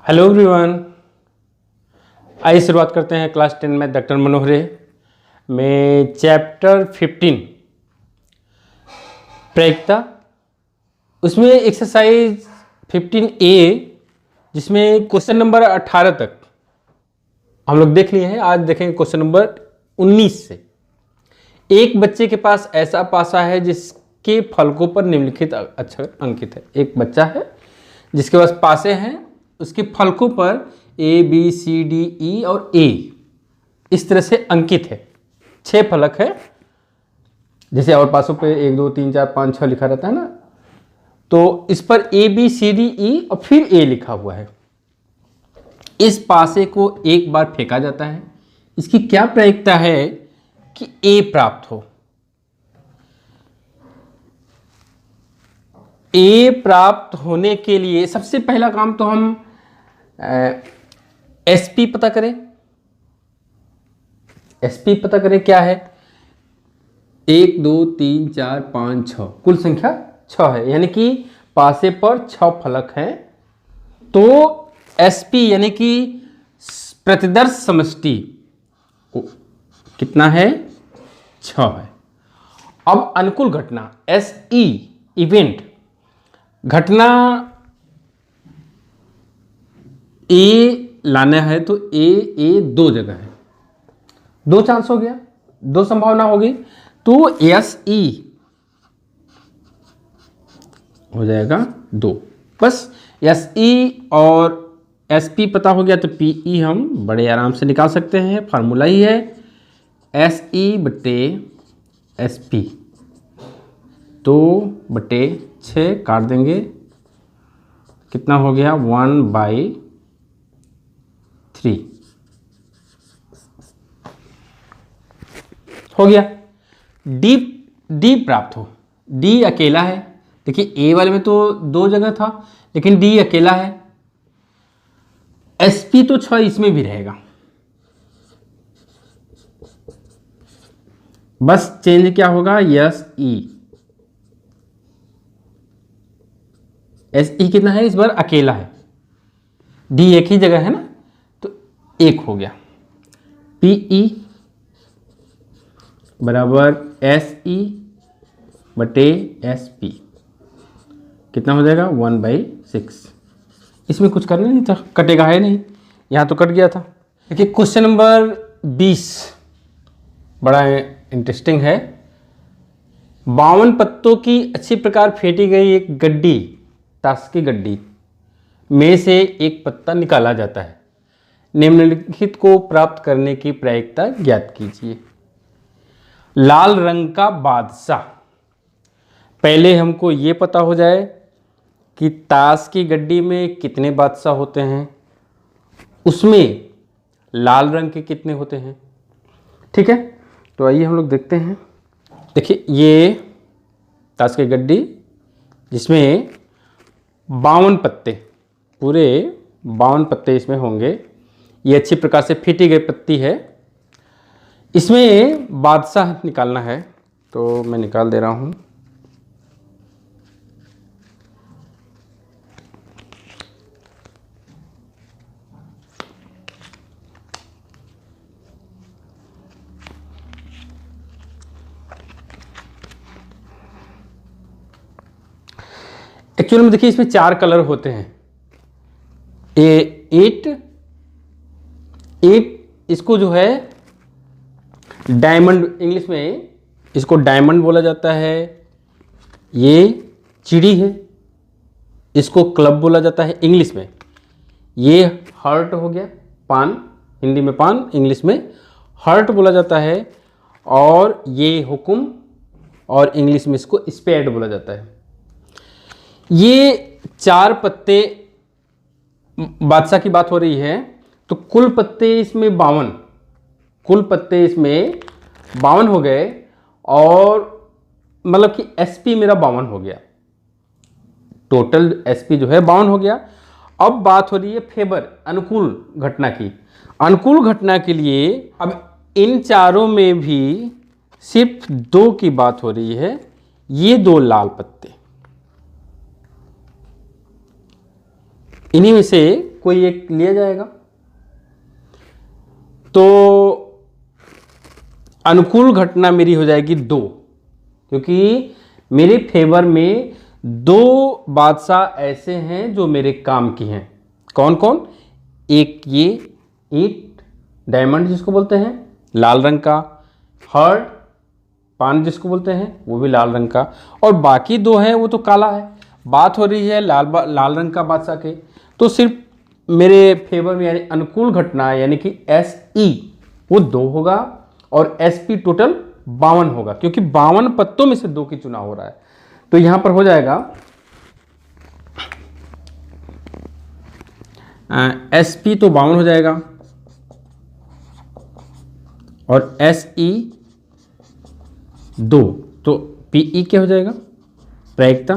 Hello everyone. आइए शुरुआत करते हैं क्लास 10 में डॉक्टर मनोहरे में चैप्टर 15 प्रायिकता। उसमें एक्सरसाइज 15A जिसमें क्वेश्चन नंबर 18 तक हम लोग देख लिए हैं। आज देखेंगे क्वेश्चन नंबर 19 से। एक बच्चे के पास ऐसा पासा है जिसके फलकों पर निम्नलिखित अक्षर अंकित है। एक बच्चा है जिसके पास पासे हैं, उसके फलकों पर A, B, C, D, E और A इस तरह से अंकित है। 6 फलक है, जैसे और पासों पे 1 2 3 4 5 6 लिखा रहता है ना, तो इस पर A, B, C, D, E और फिर A लिखा हुआ है। इस पासे को एक बार फेंका जाता है। इसकी क्या प्रायिकता है कि A प्राप्त हो। A प्राप्त होने के लिए सबसे पहला काम तो हम SP पता करें। SP पता करें क्या है। 1 2 3 4 5 6 कुल संख्या 6 है, यानी कि पासे पर 6 फलक हैं। तो SP यानी कि प्रतिदर्श समष्टि कितना है, 6 है। अब अनुकूल घटना SE इवेंट घटना A लाना है तो A दो जगह है, 2 चांस हो गया, 2 संभावना होगी। तो SE हो जाएगा 2। बस SE और SP पता हो गया तो PE हम बड़े आराम से निकाल सकते हैं। फार्मूला ही है SE बटे SP, 2/6 काट देंगे, कितना हो गया 1/3 हो गया। D प्राप्त हो। D अकेला है। देखिए A वाले में तो 2 जगह था, लेकिन D अकेला है। SP तो 6 इसमें भी रहेगा, बस चेंज क्या होगा SE कितना है, इस बार अकेला है। D एक ही जगह है ना, तो 1 हो गया। PE बराबर SE बटे SP, कितना हो जाएगा 1/6। इसमें कुछ करना नहीं था, कटेगा है नहीं, यहाँ तो कट गया था। देखिए क्वेश्चन नंबर 20 बड़ा इंटरेस्टिंग है। 52 पत्तों की अच्छी प्रकार फेंटी गई एक गड्डी, ताश की गड्डी में से एक पत्ता निकाला जाता है। निम्नलिखित को प्राप्त करने की प्रायिकता ज्ञात कीजिए। लाल रंग का बादशाह। पहले हमको ये पता हो जाए कि ताश की गड्डी में कितने बादशाह होते हैं, उसमें लाल रंग के कितने होते हैं। ठीक है, तो आइए हम लोग देखते हैं। देखिए ये ताश की गड्डी जिसमें 52 पत्ते, पूरे 52 पत्ते इसमें होंगे। ये अच्छी प्रकार से फीटी गई पत्ती है। इसमें बादशाह निकालना है, तो मैं निकाल दे रहा हूँ। एक्चुअल में देखिए इसमें 4 कलर होते हैं। 8 इसको जो है डायमंड, इंग्लिश में इसको डायमंड बोला जाता है। ये चिड़ी है, इसको क्लब बोला जाता है इंग्लिश में। ये हर्ट हो गया, पान, हिंदी में पान, इंग्लिश में हर्ट बोला जाता है। और ये हुकुम, और इंग्लिश में इसको स्पेड बोला जाता है। ये 4 पत्ते, बादशाह की बात हो रही है, तो कुल पत्ते इसमें 52, कुल पत्ते इसमें 52 हो गए। और मतलब कि SP मेरा 52 हो गया, टोटल SP जो है 52 हो गया। अब बात हो रही है फेवर, अनुकूल घटना की। अनुकूल घटना के लिए अब इन चारों में भी सिर्फ 2 की बात हो रही है। ये 2 लाल पत्ते, इन्हीं में से कोई एक लिया जाएगा। तो अनुकूल घटना मेरी हो जाएगी 2, क्योंकि मेरे फेवर में 2 बादशाह ऐसे हैं जो मेरे काम की हैं। कौन कौन? एक ये ईंट डायमंड जिसको बोलते हैं लाल रंग का, हर्ड पान जिसको बोलते हैं वो भी लाल रंग का, और बाकी 2 हैं वो तो काला है। बात हो रही है लाल रंग का बादशाह के, तो सिर्फ मेरे फेवर में यानी अनुकूल घटना यानी कि SE वो 2 होगा और SP टोटल 52 होगा, क्योंकि 52 पत्तों में से 2 की चुनाव हो रहा है। तो यहां पर हो जाएगा SP तो 52 हो जाएगा और SE 2, तो PE क्या हो जाएगा? प्रायिकता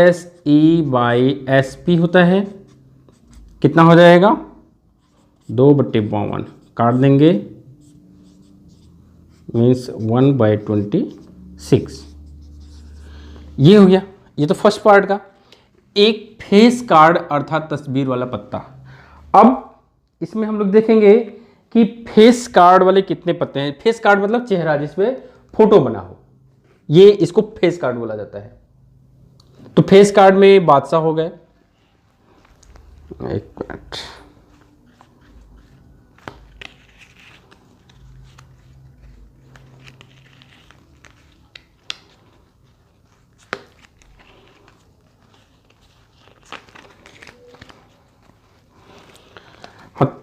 SE/SP होता है, कितना हो जाएगा? 2/52 काट देंगे, मीन्स 1/26। ये हो गया, ये तो फर्स्ट पार्ट का। एक फेस कार्ड अर्थात तस्वीर वाला पत्ता। अब इसमें हम लोग देखेंगे कि फेस कार्ड वाले कितने पत्ते हैं। फेस कार्ड मतलब चेहरा जिसपे फोटो बना हो, ये इसको फेस कार्ड बोला जाता है। तो फेस कार्ड में बादशाह हो गए, एक मिनट,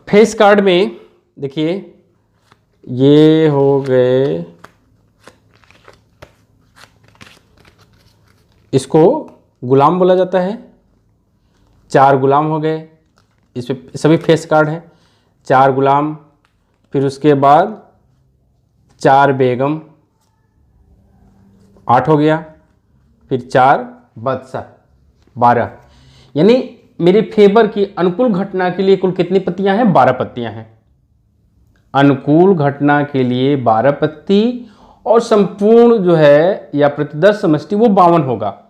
फेस कार्ड में देखिए ये हो गए, इसको गुलाम बोला जाता है। 4 गुलाम हो गए, इस पे सभी फेस कार्ड हैं। 4 गुलाम, फिर उसके बाद 4 बेगम, 8 हो गया, फिर 4 बादशाह, 12। यानी मेरे फेवर की अनुकूल घटना के लिए कुल कितनी पत्तियां हैं? 12 पत्तियां हैं। अनुकूल घटना के लिए 12 पत्ती, और संपूर्ण जो है या प्रतिदर्श समष्टि वो 52 होगा,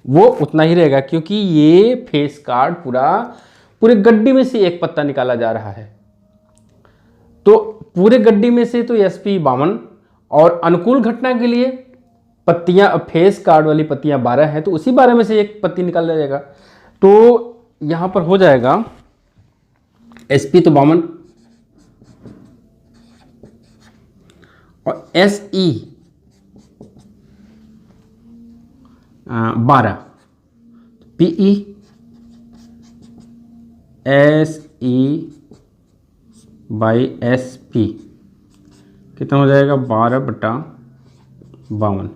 वो उतना ही रहेगा, क्योंकि ये फेस कार्ड पूरे गड्डी में से एक पत्ता निकाला जा रहा है। तो पूरे गड्डी में से तो SP 52 और अनुकूल घटना के लिए पत्तियां, फेस कार्ड वाली पत्तियां 12 हैं, तो उसी 12 में से एक पत्ती निकाला जाएगा। तो यहां पर हो जाएगा SP तो 52 और SE 12, PE SE/SP कितना हो जाएगा? 12/52।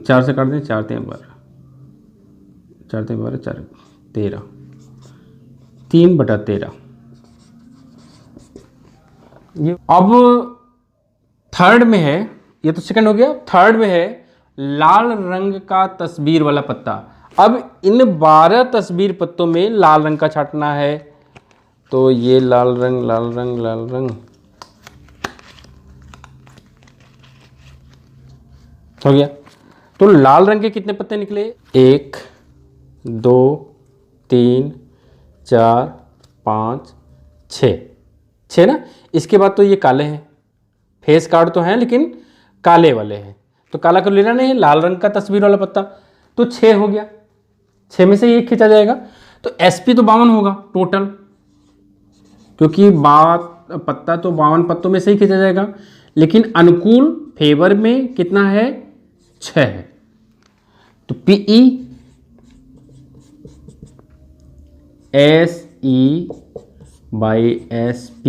4 से काट दें, 4 3 12, 4 3 12, 4 13, 3/13। ये अब थर्ड में है, ये तो सेकंड हो गया। थर्ड में है लाल रंग का तस्वीर वाला पत्ता। अब इन 12 तस्वीर पत्तों में लाल रंग का छाटना है, तो ये लाल रंग लाल रंग लाल रंग हो गया। तो लाल रंग के कितने पत्ते निकले? 1 2 3 4 5 6 ना। इसके बाद तो ये काले हैं, फेस कार्ड तो हैं लेकिन काले वाले हैं, तो काला को लेना नहीं है, लाल रंग का तस्वीर वाला पत्ता। तो 6 हो गया, 6 में से ये खींचा जाएगा। तो SP तो 52 होगा टोटल, क्योंकि पत्ता तो 52 पत्तों में से ही खींचा जाएगा, लेकिन अनुकूल फेवर में कितना है? 6 है। तो PE SE/SP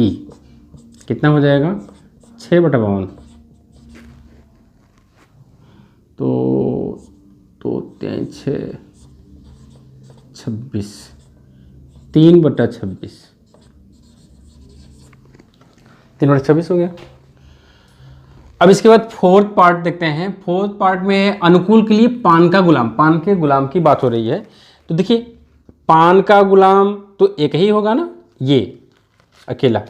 कितना हो जाएगा? 6/52। तो 6 26, 3/26, 3/26 हो गया। अब इसके बाद फोर्थ पार्ट देखते हैं। फोर्थ पार्ट में अनुकूल के लिए पान का गुलाम, पान के गुलाम की बात हो रही है। तो देखिए पान का गुलाम तो एक ही होगा ना, ये अकेला,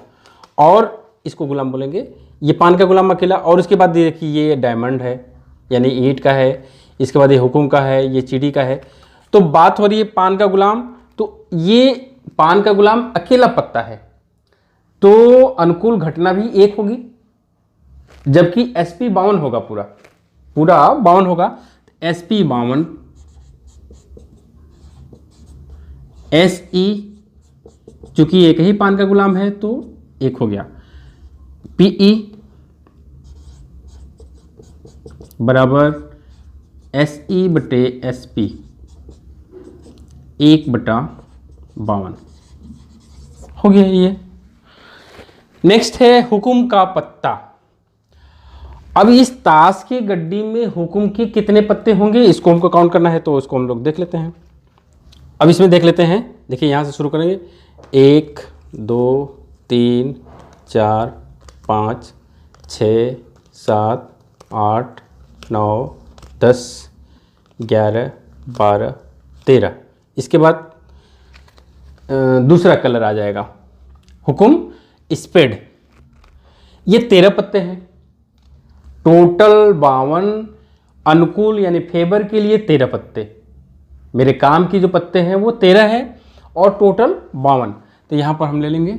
और इसको गुलाम बोलेंगे, ये पान का गुलाम अकेला। और उसके बाद देखिए ये डायमंड है यानी ईंट का है, इसके बाद ये हुकुम का है, ये चीड़ी का है। तो बात हो रही है पान का गुलाम, तो ये पान का गुलाम अकेला पत्ता है, तो अनुकूल घटना भी 1 होगी, जबकि sp 52 होगा, पूरा पूरा 52 होगा। sp 52 se, चूंकि एक ही पान का गुलाम है तो 1 हो गया। pe बराबर se बटे sp 1/52 हो गया ये। नेक्स्ट है हुकुम का पत्ता। अब इस ताश की गड्डी में हुकुम के कितने पत्ते होंगे, इसको हमको काउंट करना है, तो इसको हम लोग देख लेते हैं। अब इसमें देख लेते हैं, देखिए यहाँ से शुरू करेंगे। 1 2 3 4 5 6 7 8 9 10 11 12 13। इसके बाद दूसरा कलर आ जाएगा, हुकुम स्पेड। ये 13 पत्ते हैं, टोटल 52। अनुकूल यानी फेवर के लिए 13 पत्ते, मेरे काम की जो पत्ते हैं वो 13 है और टोटल 52। तो यहाँ पर हम ले लेंगे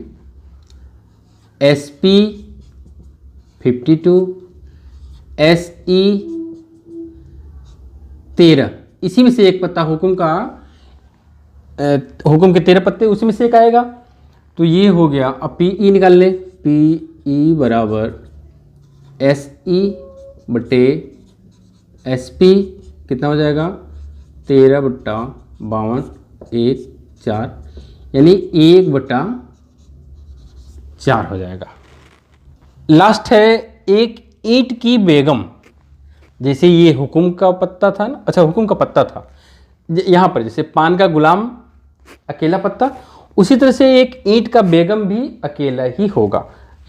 SP 52 SE 13। इसी में से एक पत्ता हुकुम का, हुकुम के 13 पत्ते, उसी में से एक आएगा, तो ये हो गया। अब PE निकाल ले, PE बराबर SE बटे SP कितना हो जाएगा 13/52 1 4, यानी 1/4 हो जाएगा। लास्ट है एक ईंट की बेगम। जैसे ये हुकुम का पत्ता था ना, अच्छा हुकुम का पत्ता था, यहाँ पर जैसे पान का गुलाम अकेला पत्ता, उसी तरह से एक ईंट का बेगम भी अकेला ही होगा।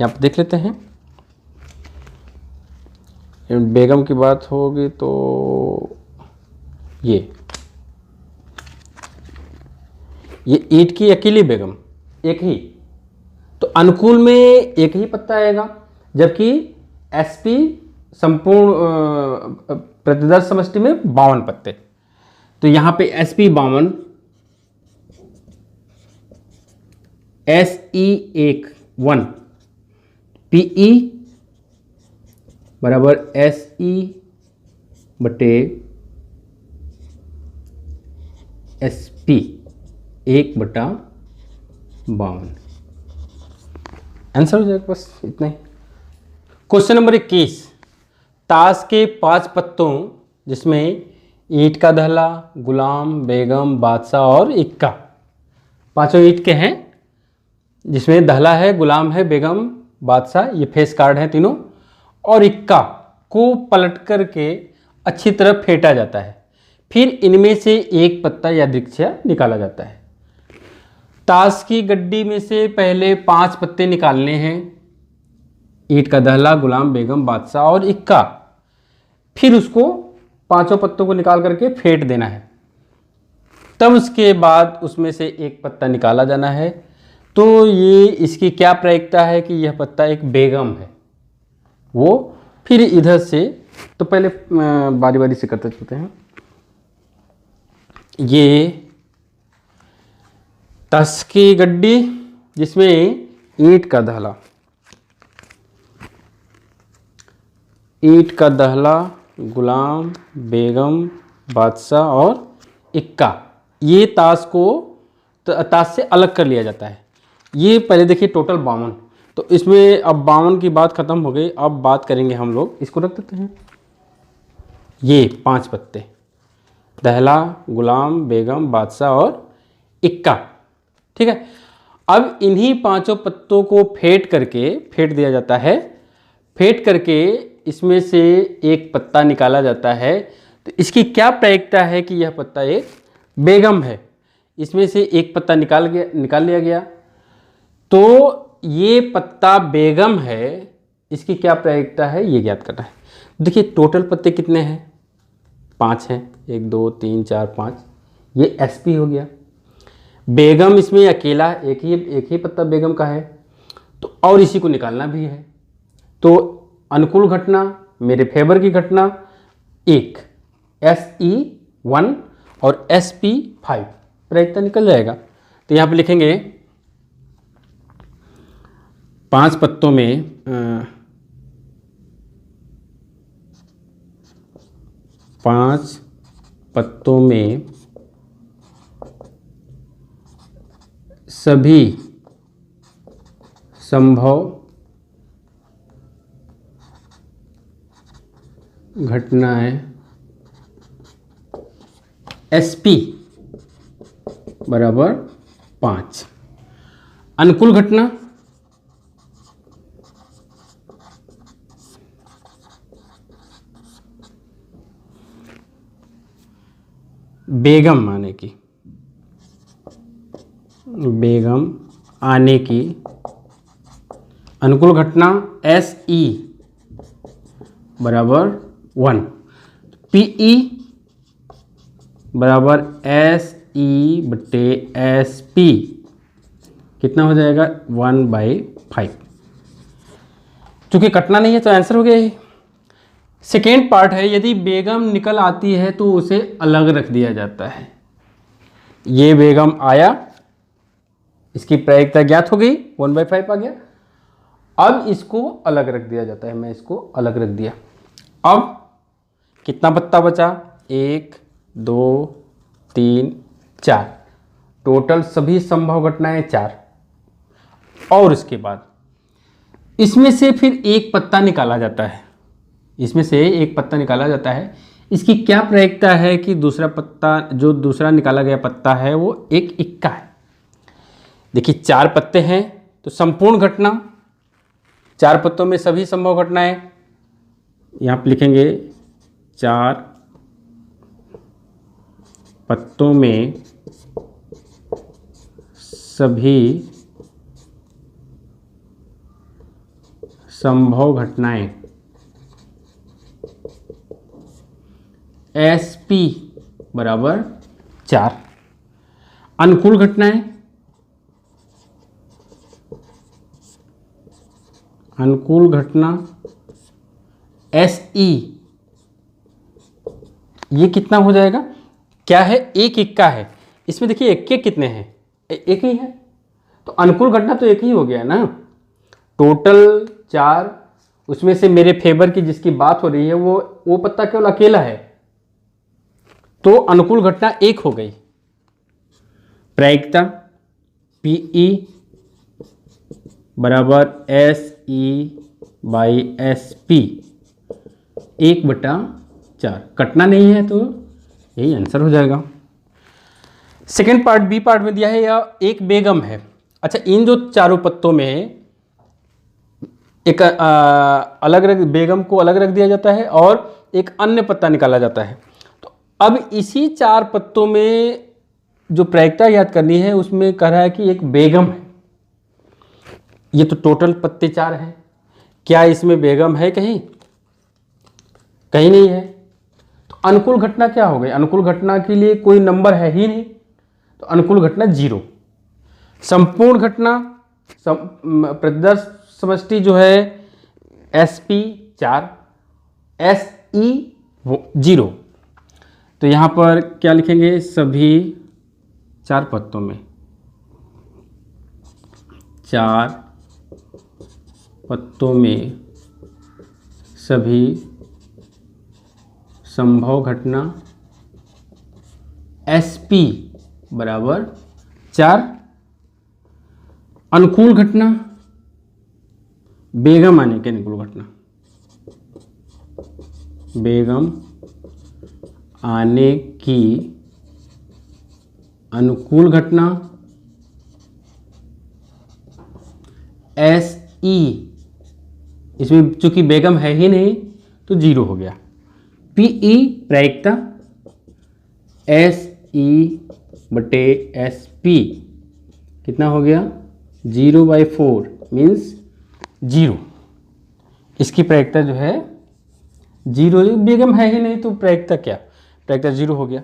यहाँ पर देख लेते हैं, बेगम की बात होगी तो ये ईंट की अकेली बेगम एक ही, तो अनुकूल में एक ही पत्ता आएगा, जबकि SP संपूर्ण प्रतिदर्श समष्टि में 52 पत्ते। तो यहाँ पे SP 52 SE 1 PE बराबर SE बटे SP 1/52। आंसर हो जाएगा, बस इतना ही। क्वेश्चन नंबर 21, ताश के 5 पत्तों जिसमें ईंट का दहला, गुलाम, बेगम, बादशाह और इक्का, पांचों ईंट के हैं, जिसमें दहला है, गुलाम है, बेगम, बादशाह, ये फेस कार्ड हैं तीनों, और इक्का को पलट करके अच्छी तरह फेंटा जाता है, फिर इनमें से एक पत्ता या दृक्षया निकाला जाता है। ताश की गड्डी में से पहले 5 पत्ते निकालने हैं, ईंट का दहला, गुलाम, बेगम, बादशाह और इक्का, फिर उसको पांचों पत्तों को निकाल करके फेंट देना है, तब उसके बाद उसमें से एक पत्ता निकाला जाना है। तो ये इसकी क्या प्रायिकता है कि यह पत्ता एक बेगम है, वो फिर इधर से, तो पहले बारी बारी से करते चलते हैं। ये ताश की गड्डी जिसमें ईंट का दहला, ईंट का दहला, गुलाम, बेगम, बादशाह और इक्का, ये ताश को ताश से अलग कर लिया जाता है। ये पहले देखिए टोटल 52, तो इसमें अब 52 की बात खत्म हो गई, अब बात करेंगे हम लोग, इसको रख देते हैं। ये 5 पत्ते, दहला, गुलाम, बेगम, बादशाह और इक्का, ठीक है। अब इन्हीं पांचों पत्तों को फेंट दिया जाता है, फेंट करके इसमें से एक पत्ता निकाला जाता है। तो इसकी क्या प्रायिकता है कि यह पत्ता एक बेगम है, इसमें से एक पत्ता निकाल लिया गया, तो ये पत्ता बेगम है, इसकी क्या प्रायिकता है ये ज्ञात करना है। देखिए टोटल पत्ते कितने हैं, 5 हैं, 1 2 3 4 5, ये SP हो गया। बेगम इसमें अकेला एक ही पत्ता बेगम का है, तो और इसी को निकालना भी है, तो अनुकूल घटना, मेरे फेवर की घटना 1 SE 1, और SP 5, प्रायिकता निकल जाएगा। तो यहाँ पे लिखेंगे 5 पत्तों में 5 पत्तों में सभी संभव घटनाएं SP बराबर 5। अनुकूल घटना बेगम आने की, बेगम आने की अनुकूल घटना SE बराबर 1। PE बराबर SE बटे SP कितना हो जाएगा 1/5। चूंकि कटना नहीं है तो आंसर हो गया ये। सेकेंड पार्ट है, यदि बेगम निकल आती है तो उसे अलग रख दिया जाता है। ये बेगम आया, इसकी प्रायिकता ज्ञात हो गई, 1/5 आ गया। अब इसको अलग रख दिया जाता है, मैं इसको अलग रख दिया। अब कितना पत्ता बचा, 1 2 3 4, टोटल सभी संभव घटनाएं 4। और इसके बाद इसमें से फिर एक पत्ता निकाला जाता है, इसमें से एक पत्ता निकाला जाता है। इसकी क्या प्रायिकता है कि दूसरा पत्ता, जो दूसरा निकाला गया पत्ता है वो एक इक्का है। देखिए 4 पत्ते हैं तो संपूर्ण घटना, 4 पत्तों में सभी संभव घटनाएं, यहाँ पे लिखेंगे 4 पत्तों में सभी संभव घटनाएं SP बराबर 4। अनुकूल घटनाएं, अनुकूल घटना SE, ये कितना हो जाएगा, क्या है, एक इक्का है। इसमें देखिए इक्के कितने हैं, एक ही है, तो अनुकूल घटना तो एक ही हो गया ना। टोटल 4, उसमें से मेरे फेवर की जिसकी बात हो रही है वो पत्ता केवल अकेला है, तो अनुकूल घटना 1 हो गई। प्रायिकता PE बराबर SE/SP 1/4। कटना नहीं है तो यही आंसर हो जाएगा। सेकेंड पार्ट बी पार्ट में दिया है, यह एक बेगम है। अच्छा, इन जो चारों पत्तों में एक अलग रख, बेगम को अलग रख दिया जाता है और एक अन्य पत्ता निकाला जाता है। तो अब इसी 4 पत्तों में जो प्रायिकता याद करनी है उसमें कह रहा है कि एक बेगम है। ये तो टोटल पत्ते 4 हैं, क्या इसमें बेगम है कहीं, कहीं नहीं है। तो अनुकूल घटना क्या हो गई, अनुकूल घटना के लिए कोई नंबर है ही नहीं, तो अनुकूल घटना 0। संपूर्ण घटना प्रतिदर्श समष्टि जो है SP 4, SE 0। तो यहाँ पर क्या लिखेंगे, सभी 4 पत्तों में, 4 पत्तों में सभी संभव घटना SP बराबर 4। अनुकूल घटना बेगम आने की, अनुकूल घटना बेगम आने की अनुकूल घटना SE, इसमें चूंकि बेगम है ही नहीं तो 0 हो गया। PE प्रायिकता SE/SP कितना हो गया, 0/4 मीन्स 0। इसकी प्रायिकता जो है 0, बेगम है ही नहीं तो प्रायिकता क्या, प्रायिकता 0 हो गया।